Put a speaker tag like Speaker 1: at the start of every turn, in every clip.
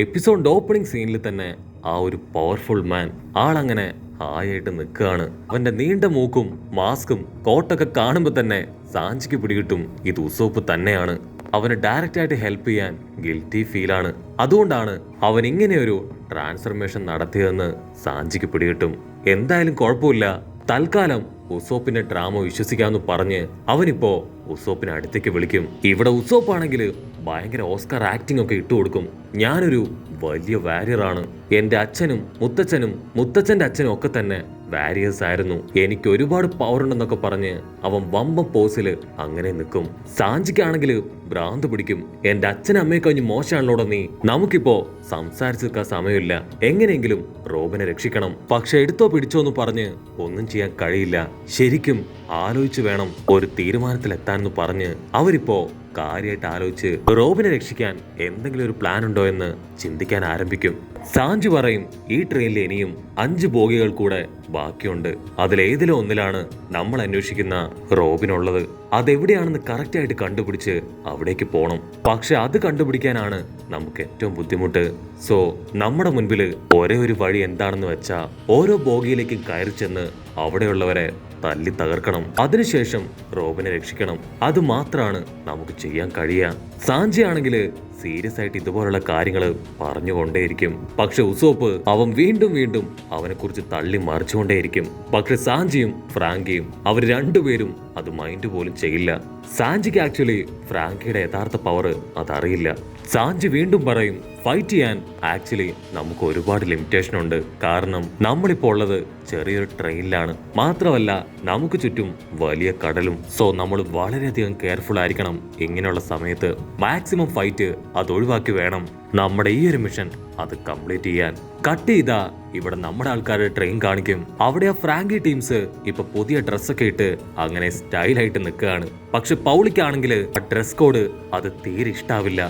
Speaker 1: Episode opening സീനിൽ തന്നെ ആ ഒരു പവർഫുൾ മാൻ ആളങ്ങനെ ഹായായിട്ട് നിൽക്കുകയാണ്. അവന്റെ നീണ്ട മൂക്കും മാസ്കും കോട്ടൊക്കെ കാണുമ്പോൾ തന്നെ സാഞ്ചിക്ക് പിടികിട്ടും ഇത് ഉസോപ്പ് തന്നെയാണ്. അവന് ഡയറക്റ്റ് ആയിട്ട് ഹെൽപ്പ് ചെയ്യാൻ ഗിൽറ്റി ഫീലാണ്. അതുകൊണ്ടാണ് അവൻ ഇങ്ങനെയൊരു ട്രാൻസ്ഫർമേഷൻ നടത്തിയതെന്ന് സാഞ്ചിക്ക് പിടികിട്ടും. എന്തായാലും കുഴപ്പമില്ല, തൽക്കാലം ഉസോപ്പിന്റെ ഡ്രാമ വിശ്വസിക്കാമെന്ന് പറഞ്ഞ് അവനിപ്പോ ഉസോപ്പിനെ അടുത്തേക്ക് വിളിക്കും. ഇവിടെ ഉസോപ്പ് ആണെങ്കിൽ ഭയങ്കര ഓസ്കാർ ആക്ടിംഗ് ഒക്കെ ഇട്ടുകൊടുക്കും. ഞാനൊരു വലിയ വാരിയറാണ്. എന്റെ അച്ഛനും മുത്തച്ഛന്റെ അച്ഛനും ഒക്കെ തന്നെ വാരിയേഴ്സ് ആയിരുന്നു. എനിക്ക് ഒരുപാട് പവർ ഉണ്ടെന്നൊക്കെ പറഞ്ഞ് അവൻ വമ്പം പോസില് അങ്ങനെ നിൽക്കും. സാഞ്ചിക്കാണെങ്കിൽ ഭ്രാന്ത് പിടിക്കും. എന്റെ അച്ഛനും അമ്മയെ കഴിഞ്ഞ് മോശമാണല്ലോടെ നീ, നമുക്കിപ്പോ സംസാരിച്ചു നിൽക്കാൻ സമയമില്ല, എങ്ങനെയെങ്കിലും റോബിനെ രക്ഷിക്കണം. പക്ഷെ എടുത്തോ പിടിച്ചോ എന്ന് പറഞ്ഞ് ഒന്നും ചെയ്യാൻ കഴിയില്ല. ശരിക്കും ആലോചിച്ച് വേണം ഒരു തീരുമാനത്തിലെത്താനെന്ന് പറഞ്ഞ് അവരിപ്പോ കാര്യമായിട്ട് ആലോചിച്ച് റോബിനെ രക്ഷിക്കാൻ എന്തെങ്കിലും ഒരു പ്ലാൻ ഉണ്ടോ എന്ന് ചിന്തിക്കാൻ ആരംഭിക്കും. സാഞ്ചു പറയും, ഈ ട്രെയിനിൽ ഇനിയും 5 ബോഗികൾ കൂടെ ബാക്കിയുണ്ട്. അതിലേതിലോ ഒന്നിലാണ് നമ്മൾ അന്വേഷിക്കുന്ന റോബിനുള്ളത്. അതെവിടെയാണെന്ന് കറക്റ്റ് ആയിട്ട് കണ്ടുപിടിച്ച് അവിടേക്ക് പോണം. പക്ഷെ അത് കണ്ടുപിടിക്കാനാണ് നമുക്ക് ഏറ്റവും ബുദ്ധിമുട്ട്. സോ നമ്മുടെ മുൻപിൽ ഒരേ ഒരു വഴി എന്താണെന്ന് വെച്ചാ ഓരോ ബോഗിയിലേക്കും കയറി ചെന്ന് അവിടെയുള്ളവരെ തല്ലി തകർക്കണം. അതിനുശേഷം റോബിനെ രക്ഷിക്കണം. അത് മാത്രമാണ് നമുക്ക് ചെയ്യാൻ കഴിയുക. സാഞ്ചി ആണെങ്കിൽ സീരിയസ് ആയിട്ട് ഇതുപോലുള്ള കാര്യങ്ങൾ പറഞ്ഞുകൊണ്ടേയിരിക്കും. പക്ഷെ ഉസോപ്പ് അവൻ വീണ്ടും അവനെ കുറിച്ച് തള്ളി മറിച്ചുകൊണ്ടേയിരിക്കും. പക്ഷെ സാഞ്ചിയും ഫ്രാങ്കിയും അവർ രണ്ടുപേരും അത് മൈൻഡ് പോലും ചെയ്യില്ല. സാഞ്ചിക്ക് ആക്ച്വലി ഫ്രാങ്കിയുടെ യഥാർത്ഥ പവർ അതറിയില്ല. സാഞ്ചി വീണ്ടും പറയും, ഫൈറ്റ് ചെയ്യാൻ ആക്ച്വലി നമുക്ക് ഒരുപാട് ലിമിറ്റേഷൻ ഉണ്ട്. കാരണം നമ്മളിപ്പോൾ ഉള്ളത് ചെറിയൊരു ട്രെയിനിലാണ്. മാത്രമല്ല നമുക്ക് ചുറ്റും വലിയ കടലും. സോ നമ്മൾ വളരെയധികം കെയർഫുൾ ആയിരിക്കണം. ഇങ്ങനെയുള്ള സമയത്ത് മാക്സിമം ഫൈറ്റ് അത് ഒഴിവാക്കി വേണം നമ്മുടെ ഈ ഒരു മിഷൻ അത് കംപ്ലീറ്റ് ചെയ്യാൻ. കട്ട് ചെയ്താ ഇവിടെ നമ്മുടെ ആൾക്കാരുടെ ട്രെയിൻ കാണിക്കും. അവിടെ ആ ഫ്രാങ്കി ടീംസ് ഇപ്പൊ പുതിയ ഡ്രസ്സൊക്കെ ഇട്ട് അങ്ങനെ സ്റ്റൈലായിട്ട് നിൽക്കുകയാണ്. പക്ഷെ പൗളിക്കാണെങ്കിൽ ആ ഡ്രസ് കോഡ് അത് തീരെ ഇഷ്ടാവില്ല.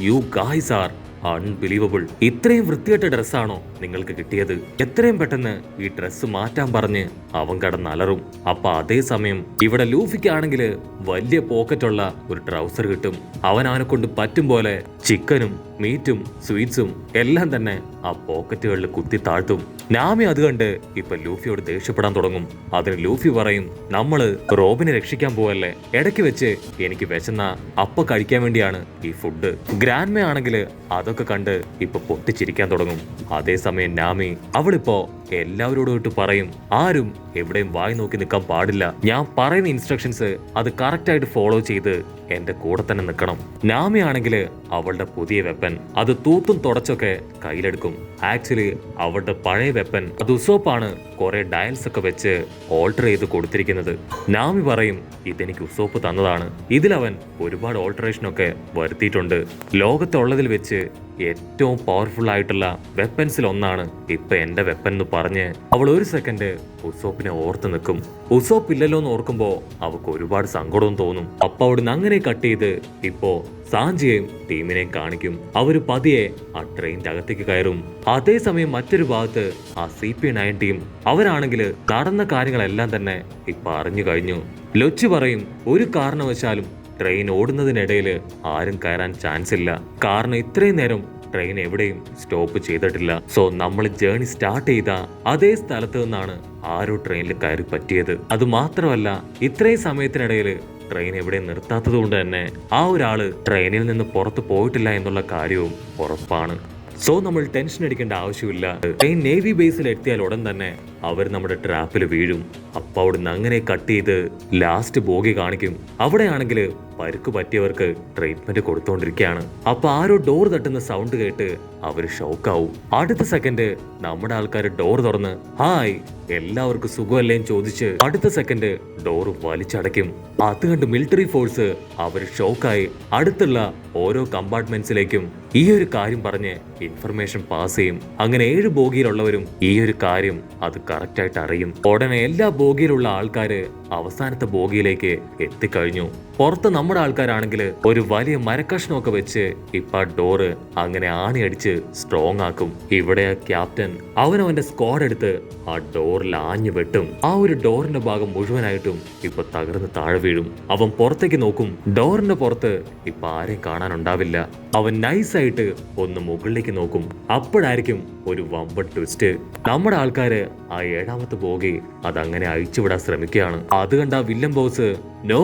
Speaker 1: You guys are unbelievable. ഇത്രയും വൃത്തികെട്ട ഡ്രസ്സാണോ നിങ്ങൾക്ക് കിട്ടിയത്? എത്രയും പെട്ടെന്ന് ഈ ഡ്രസ്സ് മാറ്റാൻ പറഞ്ഞ് അവൻ കടന്നലറും. അപ്പൊ അതേസമയം ഇവിടെ ലൂഫിക്കാണെങ്കിൽ വലിയ പോക്കറ്റുള്ള ഒരു ട്രൗസർ കിട്ടും. അവനെ കൊണ്ട് പറ്റും പോലെ ചിക്കനും മീറ്റും സ്വീറ്റ്സും എല്ലാം തന്നെ ആ പോക്കറ്റുകളിൽ കുത്തി താഴ്ത്തും. നാമി അത് കണ്ട് ഇപ്പൊ ലൂഫിയോട് ദേഷ്യപ്പെടാൻ തുടങ്ങും. അതിന് ലൂഫി പറയും, നമ്മള് റോബിനെ രക്ഷിക്കാൻ പോവല്ലേ, ഇടയ്ക്ക് വെച്ച് എനിക്ക് വിശന്ന അപ്പ കഴിക്കാൻ വേണ്ടിയാണ് ഈ ഫുഡ്. ഗ്രാൻഡ്മ ആണെങ്കിൽ അതൊക്കെ കണ്ട് ഇപ്പൊ പൊട്ടിച്ചിരിക്കാൻ തുടങ്ങും. അതേസമയം നാമി അവളിപ്പോ എല്ലാവരോടും ഇട്ട് പറയും, ആരും എവിടെയും വായി നോക്കി നിൽക്കാൻ പാടില്ല. ഞാൻ പറയുന്ന ഇൻസ്ട്രക്ഷൻസ് അത് കറക്റ്റ് ആയിട്ട് ഫോളോ ചെയ്ത് എന്റെ കൂടെ തന്നെ നിൽക്കണം. നാമി ആണെങ്കിൽ അവളുടെ പുതിയ വെപ്പൻ അത് തൂത്തും തുടച്ചൊക്കെ കയ്യിലെടുക്കും. ആക്ച്വലി അവളുടെ പഴയ വെപ്പൻ അത് ഉസോപ്പാണ് കുറെ ഡയൽസ് ഒക്കെ വെച്ച് ഓൾട്ടർ ചെയ്ത് കൊടുത്തിരിക്കുന്നത്. നാമി പറയും, ഇതെനിക്ക് ഉസോപ്പ് തന്നതാണ്. ഇതിലവൻ ഒരുപാട് ഓൾട്ടറേഷൻ ഒക്കെ വരുത്തിയിട്ടുണ്ട്. ലോകത്തുള്ളതിൽ വെച്ച് ഏറ്റവും പവർഫുൾ ആയിട്ടുള്ള വെപ്പൻസിൽ ഒന്നാണ് ഇപ്പൊ എന്റെ വെപ്പൻ എന്ന് പറഞ്ഞ് അവൾ ഒരു സെക്കൻഡ് ഉസോപ്പിനെ ഓർത്ത് നിൽക്കും. ഉസോപ്പ് ഇല്ലല്ലോ എന്ന് ഓർക്കുമ്പോ അവൾക്ക് ഒരുപാട് സങ്കടവും തോന്നും. അപ്പൊ അവിടുന്ന് അങ്ങനെ കട്ട് ചെയ്ത് ഇപ്പോ സാഞ്ചിയെയും ടീമിനെയും കാണിക്കും. അവര് പതിയെ ആ ട്രെയിനിന്റെ അകത്തേക്ക് കയറും. അതേസമയം മറ്റൊരു ഭാഗത്ത് ആ CP9 ടീം അവരാണെങ്കിൽ നടന്ന കാര്യങ്ങളെല്ലാം തന്നെ ഇപ്പൊ അറിഞ്ഞു കഴിഞ്ഞു. ലൊച്ച് പറയും, ഒരു കാരണവശാലും ട്രെയിൻ ഓടുന്നതിനിടയിൽ ആരും കയറാൻ ചാൻസ് ഇല്ല. കാരണം ഇത്രയും നേരം ട്രെയിൻ എവിടെയും സ്റ്റോപ്പ് ചെയ്തിട്ടില്ല. സോ നമ്മൾ ജേർണി സ്റ്റാർട്ട് ചെയ്ത അതേ സ്ഥലത്ത് നിന്നാണ് ആരോ ട്രെയിനിൽ കയറി പറ്റിയത്. അത് മാത്രമല്ല ഇത്രയും സമയത്തിനിടയിൽ ട്രെയിൻ എവിടെ നിർത്താത്തത് കൊണ്ട് തന്നെ ആ ഒരാള് ട്രെയിനിൽ നിന്ന് പുറത്തു പോയിട്ടില്ല എന്നുള്ള കാര്യവും ഉറപ്പാണ്. സോ നമ്മൾ ടെൻഷൻ അടിക്കേണ്ട ആവശ്യമില്ല. ട്രെയിൻ നേവി ബേസിൽ എത്തിയാൽ ഉടൻ തന്നെ അവർ നമ്മുടെ ട്രാപ്പിൽ വീഴും. അപ്പൊ അവിടുന്ന് അങ്ങനെ കട്ട് ചെയ്ത് ലാസ്റ്റ് ബോഗി കാണിക്കും. അവിടെയാണെങ്കിൽ പരുക്ക് പറ്റിയവർക്ക് ട്രീറ്റ്മെന്റ് കൊടുത്തോണ്ടിരിക്കുകയാണ്. അപ്പൊ ആരോ ഡോർ തട്ടുന്ന സൗണ്ട് കേട്ട് അവര് ഷോക്കാവും. അടുത്ത സെക്കൻഡ് നമ്മുടെ ആൾക്കാർ ഡോർ തുറന്ന് ഹായ് എല്ലാവർക്കും സുഖമല്ലേന്ന് ചോദിച്ച് അടുത്ത സെക്കൻഡ് ഡോർ വലിച്ചടയ്ക്കും. അത് കണ്ട് മിലിറ്ററി ഫോഴ്സ് അവര് ഷോക്കായി അടുത്തുള്ള ഓരോ കമ്പാർട്ട്മെന്റ്സിലേക്കും ഈ ഒരു കാര്യം പറഞ്ഞ് ഇൻഫർമേഷൻ പാസ് ചെയ്യും. അങ്ങനെ 7 ബോഗിയിലുള്ളവരും ഈ ഒരു കാര്യം അത് കറക്റ്റ് ആയിട്ട് അറിയും. ഉടനെ എല്ലാ ബോഗിയിലുള്ള ആൾക്കാര് അവസാനത്തെ ബോഗിയിലേക്ക് എത്തിക്കഴിഞ്ഞു. പുറത്ത് നമ്മുടെ ആൾക്കാരാണെങ്കിൽ ഒരു വലിയ മരക്കഷ്ണമൊക്കെ വെച്ച് ഇപ്പൊ ആ ഡോറ് അങ്ങനെ ആണിയടിച്ച് സ്ട്രോങ് ആക്കും. ഇവിടെ ക്യാപ്റ്റൻ അവനവന്റെ സ്ക്വാഡ് എടുത്ത് ആ ഡോറിൽ ആഞ്ഞു വെട്ടും. ആ ഒരു ഡോറിന്റെ ഭാഗം മുഴുവനായിട്ടും ഇപ്പൊ തകർന്ന് താഴെ വീഴും. അവൻ പുറത്തേക്ക് നോക്കും. ഡോറിന്റെ പുറത്ത് ഇപ്പൊ ആരെയും കാണാനുണ്ടാവില്ല. അവൻ നൈസായിട്ട് ഒന്ന് മുകളിലേക്ക് നോക്കും. അപ്പോഴായിരിക്കും ഒരു വമ്പൻ ട്വിസ്റ്റ്. നമ്മുടെ ആൾക്കാര് ആ 7ാമത്തെ ബോഗി അതങ്ങനെ അഴിച്ചുവിടാൻ ശ്രമിക്കുകയാണ്. അത് കണ്ട വില്ലൻ ബോസ് നോ,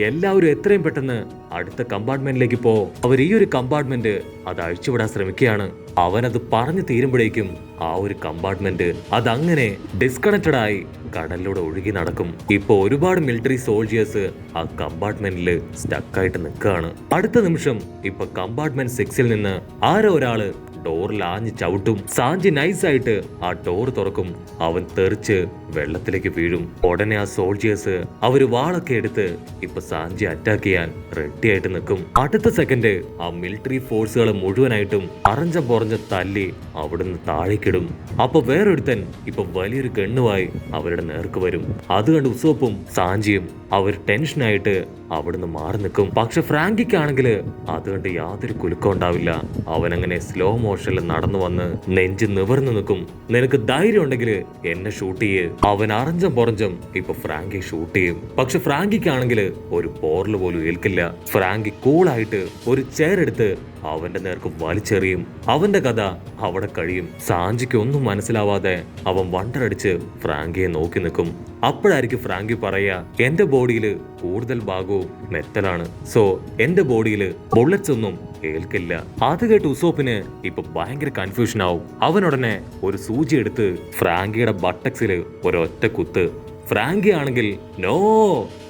Speaker 1: എല്ലാവരും എത്രയും പെട്ടെന്ന് അടുത്ത കമ്പാർട്ട്മെന്റിലേക്ക് പോ. അവർ ഈ ഒരു കമ്പാർട്ട്മെന്റ് അത് അഴിച്ചുവിടാൻ ശ്രമിക്കുകയാണ്. അവനത് പറഞ്ഞു തീരുമ്പോഴേക്കും ആ ഒരു കമ്പാർട്ട്മെന്റ് അതങ്ങനെ ഡിസ്കണക്റ്റഡ് ആയി കടലിലൂടെ ഒഴുകി നടക്കും. ഇപ്പൊ ഒരുപാട് മിലിറ്ററി സോൾജിയേഴ്സ് ആ കമ്പാർട്ട്മെന്റിൽ സ്റ്റക്കായിട്ട് നിൽക്കുകയാണ്. അടുത്ത നിമിഷം ഇപ്പൊ കമ്പാർട്ട്മെന്റ് 6ൽ നിന്ന് ആരോ ഒരാള് ഡോറിൽ ആഞ്ഞ് ചവിട്ടും. സാഞ്ചി നൈസായിട്ട് ആ ഡോർ തുറക്കും. അവൻ തെറിച്ച് വെള്ളത്തിലേക്ക് വീഴും. ഉടനെ ആ സോൾജിയേഴ്സ് അവര് വാളൊക്കെ എടുത്ത് ഇപ്പൊ സാഞ്ചി അറ്റാക്ക് ചെയ്യാൻ റെഡി ആയിട്ട് നിൽക്കും. അടുത്ത സെക്കൻഡ് ആ മിലിറ്ററി ഫോഴ്സുകൾ മുഴുവനായിട്ടും അറഞ്ചം പുറഞ്ഞ തല്ലി അവിടുന്ന് താഴേക്കിടും. അപ്പൊ വേറൊരുത്തൻ ഇപ്പൊ വലിയൊരു ഗണ്ണുമായി അവരുടെ നേർക്ക് വരും. അത് കണ്ട് ഉസോപ്പും സാഞ്ചിയും അവർ ടെൻഷനായിട്ട് അവിടുന്ന് മാറി നിൽക്കും. പക്ഷെ ഫ്രാങ്കിക്കാണെങ്കിൽ അതുകൊണ്ട് യാതൊരു കുലുക്കം ഉണ്ടാവില്ല. അവനങ്ങനെ സ്ലോ മോഷനിൽ നടന്നു വന്ന് നെഞ്ച് നിവർന്നു നിൽക്കും. നിനക്ക് ധൈര്യം ഉണ്ടെങ്കിൽ എന്നെ ഷൂട്ട് ചെയ്യ്. അവൻ അറഞ്ചം പുറഞ്ചം ഇപ്പൊ ഫ്രാങ്കി ഷൂട്ട് ചെയ്യും. പക്ഷെ ഫ്രാങ്കിക്കാണെങ്കിൽ ഒരു പോറല് പോലും ഏൽക്കില്ല. ഫ്രാങ്കി കൂളായിട്ട് ഒരു ചെയർ എടുത്ത് അവന്റെ നേർക്ക് വലിച്ചെറിയും. അവന്റെ കഥ അവിടെ കഴിയും. സാഞ്ചിക്ക് ഒന്നും മനസ്സിലാവാതെ അവൻ വണ്ടറടിച്ച് ഫ്രാങ്കിയെ നോക്കി നിൽക്കും. അപ്പോഴായിരിക്കും ഫ്രാങ്കി പറയാ, എന്റെ ബോഡിയിൽ കൂടുതൽ ഭാഗവും മെറ്റലാണ്, സോ എന്റെ ബോഡിയിൽ ബുള്ളറ്റ്സ് ഒന്നും ഏൽക്കില്ല. അത് കേട്ട് ഉസോപ്പിന് ഇപ്പൊ ഭയങ്കര കൺഫ്യൂഷൻ ആവും. അവനുടനെ ഒരു സൂചി എടുത്ത് ഫ്രാങ്കിയുടെ ബട്ടക്സിൽ ഒരൊറ്റ കുത്ത്. ഫ്രാങ്കി ആണെങ്കിൽ നോ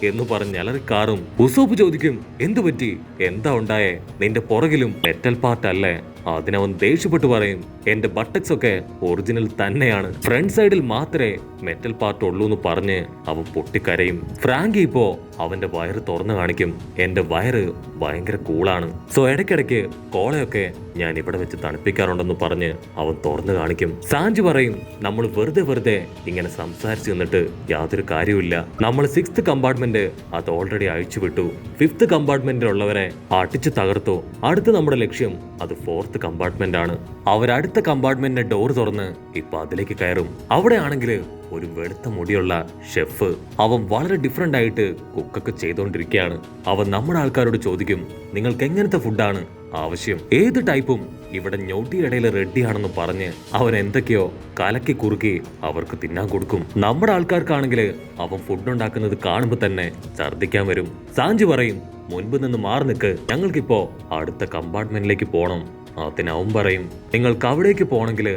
Speaker 1: എന്ന് പറഞ്ഞ് അലറിക്കാറും. ഉസോപ്പ് ചോദിക്കും, എന്തു പറ്റി, എന്താ ഉണ്ടായേ, നിന്റെ പുറകിലും മെറ്റൽ പാർട്ട് അല്ലേ? അതിനവൻ ദേഷ്യപ്പെട്ട് പറയും, എന്റെ ബട്ടക്സ് ഒക്കെ ഒറിജിനൽ തന്നെയാണ്, ഫ്രണ്ട് സൈഡിൽ മാത്രമേ മെറ്റൽ പാർട്ട് ഉള്ളൂ എന്ന് പറഞ്ഞ് അവൻ പൊട്ടിക്കരയും. ഫ്രാങ്കി ഇപ്പോ അവന്റെ വയറ് തുറന്നു കാണിക്കും. എന്റെ വയറ് ഭയങ്കര കൂളാണ്, സോ ഇടയ്ക്കിടയ്ക്ക് കോളയൊക്കെ ഞാൻ ഇവിടെ വെച്ച് തണുപ്പിക്കാറുണ്ടെന്ന് പറഞ്ഞ് അവൻ തുറന്നു കാണിക്കും. സാഞ്ചി പറയും, നമ്മൾ വെറുതെ ഇങ്ങനെ സംസാരിച്ചു നിന്നിട്ട് യാതൊരു കാര്യമില്ല. നമ്മൾ 6th കമ്പാർട്ട്മെന്റ് അത് ഓൾറെഡി അഴിച്ചുവിട്ടു. 5th കമ്പാർട്ട്മെന്റിലുള്ളവരെ അടിച്ചു തകർത്തു. അടുത്ത നമ്മുടെ ലക്ഷ്യം അത് 4th കമ്പാർട്ട്മെന്റ് ആണ്. അവരടുത്ത കമ്പാർട്ട്മെന്റിന്റെ ഡോർ തുറന്ന് ഇപ്പൊ അതിലേക്ക് കയറും. അവിടെ ആണെങ്കിൽ ഒരു വെളുത്ത മുടിയുള്ള ഷെഫ്. അവൻ വളരെ ഡിഫറെന്റ് ആയിട്ട് കുക്കൊക്കെ ചെയ്തുകൊണ്ടിരിക്കുകയാണ്. അവൻ നമ്മുടെ ആൾക്കാരോട് ചോദിക്കും, നിങ്ങൾക്ക് എങ്ങനത്തെ ഫുഡാണ് ആവശ്യം? ഏത് ടൈപ്പും ഇവിടെ ഞൊട്ടിയിടയിൽ റെഡിയാണെന്ന് പറഞ്ഞ് അവൻ എന്തൊക്കെയോ കലക്കി കുറുക്കി അവർക്ക് തിന്നാൻ കൊടുക്കും. നമ്മുടെ ആൾക്കാർക്കാണെങ്കിൽ അവൻ ഫുഡ് ഉണ്ടാക്കുന്നത് കാണുമ്പോൾ തന്നെ ഛർദ്ദിക്കാൻ വരും. സാഞ്ചി പറയും, മുൻപ് നിന്ന് മാറി നിൽക്ക്, ഞങ്ങൾക്കിപ്പോ അടുത്ത കമ്പാർട്ട്മെന്റിലേക്ക് പോകണം. അതിന് അവൻ പറയും, നിങ്ങൾക്ക് അവിടേക്ക് പോകണമെങ്കിൽ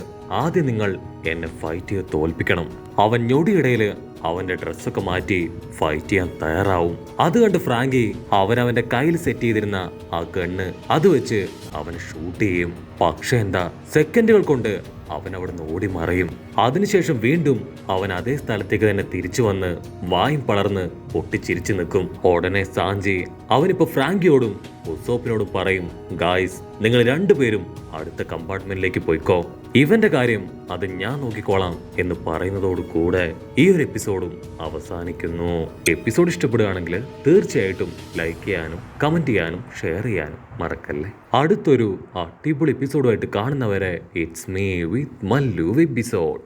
Speaker 1: ആദ്യം നിങ്ങൾ എന്നെ ഫൈറ്റ് ചെയ്ത് തോൽപ്പിക്കണം. അവൻ ഞൊടിയിടയിൽ അവന്റെ ഡ്രസ്സൊക്കെ മാറ്റി ഫൈറ്റ് ചെയ്യാൻ തയ്യാറാവും. അത് കണ്ട് ഫ്രാങ്കി അവനവന്റെ കയ്യിൽ സെറ്റ് ചെയ്തിരുന്ന ആ ഗണ്ണ് അത് വെച്ച് അവനെ ഷൂട്ട് ചെയ്യും. പക്ഷെ എന്താ, സെക്കൻഡുകൾ കൊണ്ട് അവൻ അവിടുന്ന് ഓടി മറയും. അതിനുശേഷം വീണ്ടും അവൻ അതേ സ്ഥലത്തേക്ക് തന്നെ തിരിച്ചു വന്ന് വായും പളർന്ന് പൊട്ടിച്ചിരിച്ചു നിൽക്കും. ഉടനെ സാഞ്ചി അവനിപ്പോ ഫ്രാങ്കിയോടും ഉസോപ്പിനോടും പറയും, ഗായ്സ്, നിങ്ങൾ രണ്ടുപേരും അടുത്ത കമ്പാർട്ട്മെന്റിലേക്ക് പോയിക്കോ, ഇവന്റെ കാര്യം അത് ഞാൻ നോക്കിക്കോളാം എന്ന് പറയുന്നതോട് കൂടെ ഈ ഒരു എപ്പിസോഡും അവസാനിക്കുന്നു. എപ്പിസോഡ് ഇഷ്ടപ്പെടുകയാണെങ്കിൽ തീർച്ചയായിട്ടും ലൈക്ക് ചെയ്യാനും കമന്റ് ചെയ്യാനും ഷെയർ ചെയ്യാനും മറക്കല്ലേ. അടുത്തൊരു അടിപൊളി എപ്പിസോഡുമായിട്ട് കാണുന്നവരെ it's me with Mallu episode.